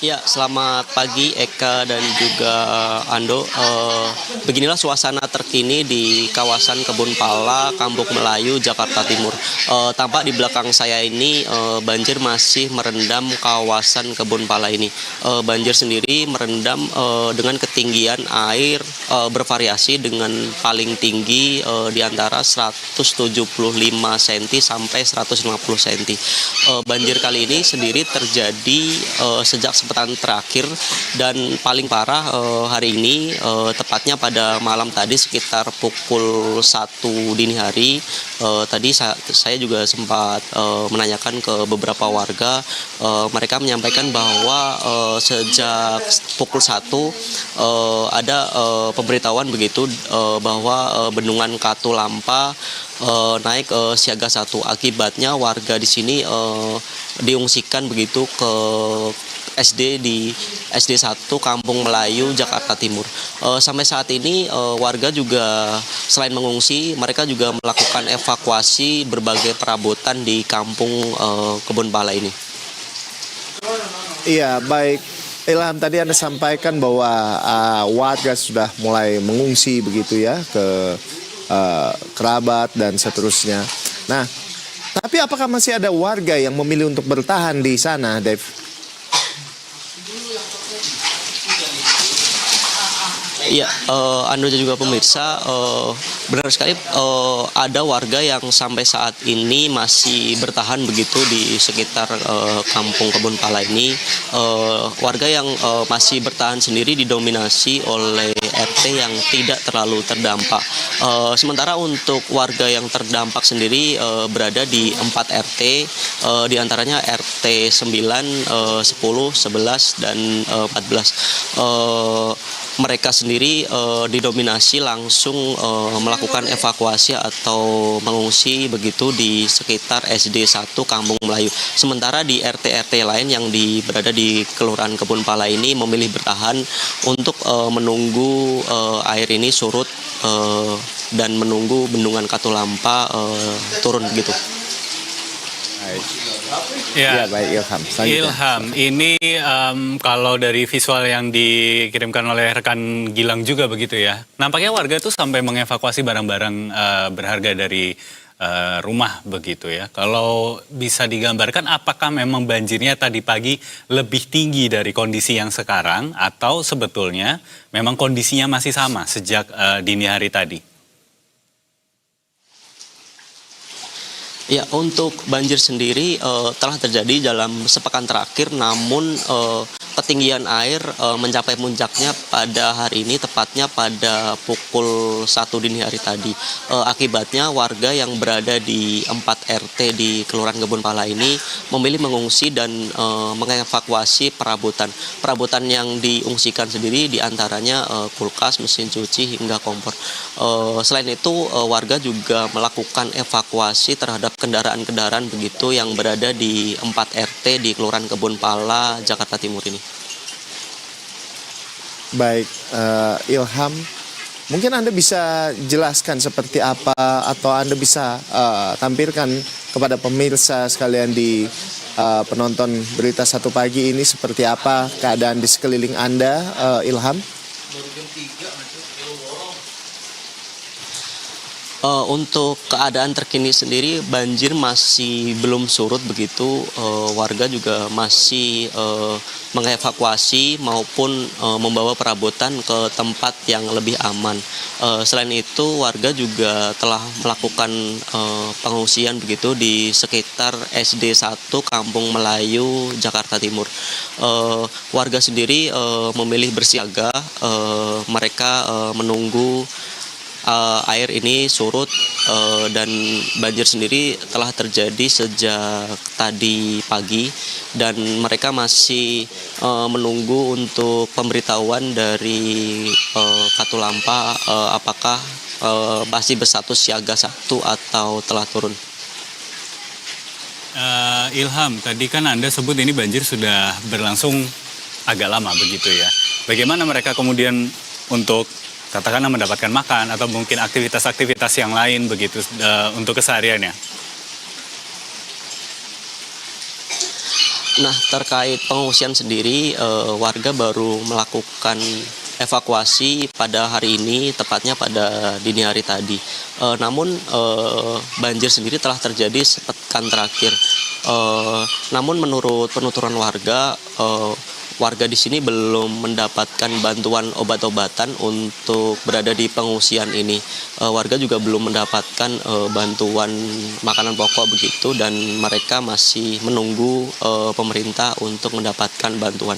Ya, selamat pagi Eka dan juga Ando. Beginilah suasana terkini di kawasan Kebun Pala, Kampung Melayu, Jakarta Timur. Tampak di belakang saya ini banjir masih merendam kawasan Kebun Pala ini. Banjir sendiri merendam dengan ketinggian air bervariasi dengan paling tinggi di antara 175 cm sampai 150 cm. Banjir kali ini sendiri terjadi sejak sepekan terakhir dan paling parah hari ini tepatnya pada malam tadi sekitar pukul 1 dini hari. Tadi saya juga sempat menanyakan ke beberapa warga. Mereka menyampaikan bahwa sejak pukul 1 ada pemberitahuan begitu bahwa bendungan Katulampa naik siaga 1. Akibatnya warga di sini diungsikan begitu ke SD di SD 1 Kampung Melayu, Jakarta Timur. Sampai saat ini warga juga selain mengungsi, mereka juga melakukan evakuasi berbagai perabotan di Kampung Kebun Pala ini. Iya, baik. Ilham, tadi Anda sampaikan bahwa warga sudah mulai mengungsi begitu ya ke kerabat dan seterusnya. Nah, tapi apakah masih ada warga yang memilih untuk bertahan di sana, Dave? Iya, Anda juga pemirsa, benar sekali ada warga yang sampai saat ini masih bertahan begitu di sekitar Kampung Kebun Pala ini. Warga yang masih bertahan sendiri didominasi oleh RT yang tidak terlalu terdampak. Sementara untuk warga yang terdampak sendiri berada di 4 RT, diantaranya RT 9, 10, 11, dan 14. Mereka sendiri didominasi langsung melakukan evakuasi atau mengungsi begitu di sekitar SD 1 Kampung Melayu. Sementara di RT-RT lain yang berada di Kelurahan Kebun Pala ini memilih bertahan untuk menunggu air ini surut dan menunggu bendungan Katulampa turun begitu. Ya, baik Ilham. Ilham, ini kalau dari visual yang dikirimkan oleh rekan Gilang juga begitu ya. Nampaknya warga tuh sampai mengevakuasi barang-barang berharga dari rumah begitu ya. Kalau bisa digambarkan apakah memang banjirnya tadi pagi lebih tinggi dari kondisi yang sekarang atau sebetulnya memang kondisinya masih sama sejak dini hari tadi? Ya, untuk banjir sendiri telah terjadi dalam sepekan terakhir, namun ketinggian air mencapai puncaknya pada hari ini, tepatnya pada pukul 1 dini hari tadi. Akibatnya warga yang berada di 4 RT di Kelurahan Kebun Pala ini memilih mengungsi dan mengevakuasi perabotan. Perabotan yang diungsikan sendiri diantaranya kulkas, mesin cuci, hingga kompor. Selain itu, warga juga melakukan evakuasi terhadap kendaraan-kendaraan begitu yang berada di 4 RT di Kelurahan Kebun Pala, Jakarta Timur ini. Baik, Ilham, mungkin Anda bisa jelaskan seperti apa atau Anda bisa tampilkan kepada pemirsa sekalian di penonton Berita Satu Pagi ini seperti apa keadaan di sekeliling Anda, Ilham? Untuk keadaan terkini sendiri, banjir masih belum surut begitu. Warga juga masih mengevakuasi maupun membawa perabotan ke tempat yang lebih aman. Selain itu, warga juga telah melakukan pengungsian begitu di sekitar SD 1 Kampung Melayu, Jakarta Timur. Warga sendiri memilih bersiaga. Mereka menunggu air ini surut dan banjir sendiri telah terjadi sejak tadi pagi dan mereka masih menunggu untuk pemberitahuan dari Katulampa apakah masih berstatus siaga 1 atau telah turun. Ilham, tadi kan Anda sebut ini banjir sudah berlangsung agak lama begitu ya. Bagaimana mereka kemudian untuk katakanlah mendapatkan makan atau mungkin aktivitas-aktivitas yang lain begitu untuk kesehariannya? Nah, terkait pengungsian sendiri, warga baru melakukan evakuasi pada hari ini, tepatnya pada dini hari tadi. Namun banjir sendiri telah terjadi sepekan terakhir. Namun menurut penuturan warga, warga di sini belum mendapatkan bantuan obat-obatan untuk berada di pengungsian ini. Warga juga belum mendapatkan bantuan makanan pokok begitu, dan mereka masih menunggu pemerintah untuk mendapatkan bantuan.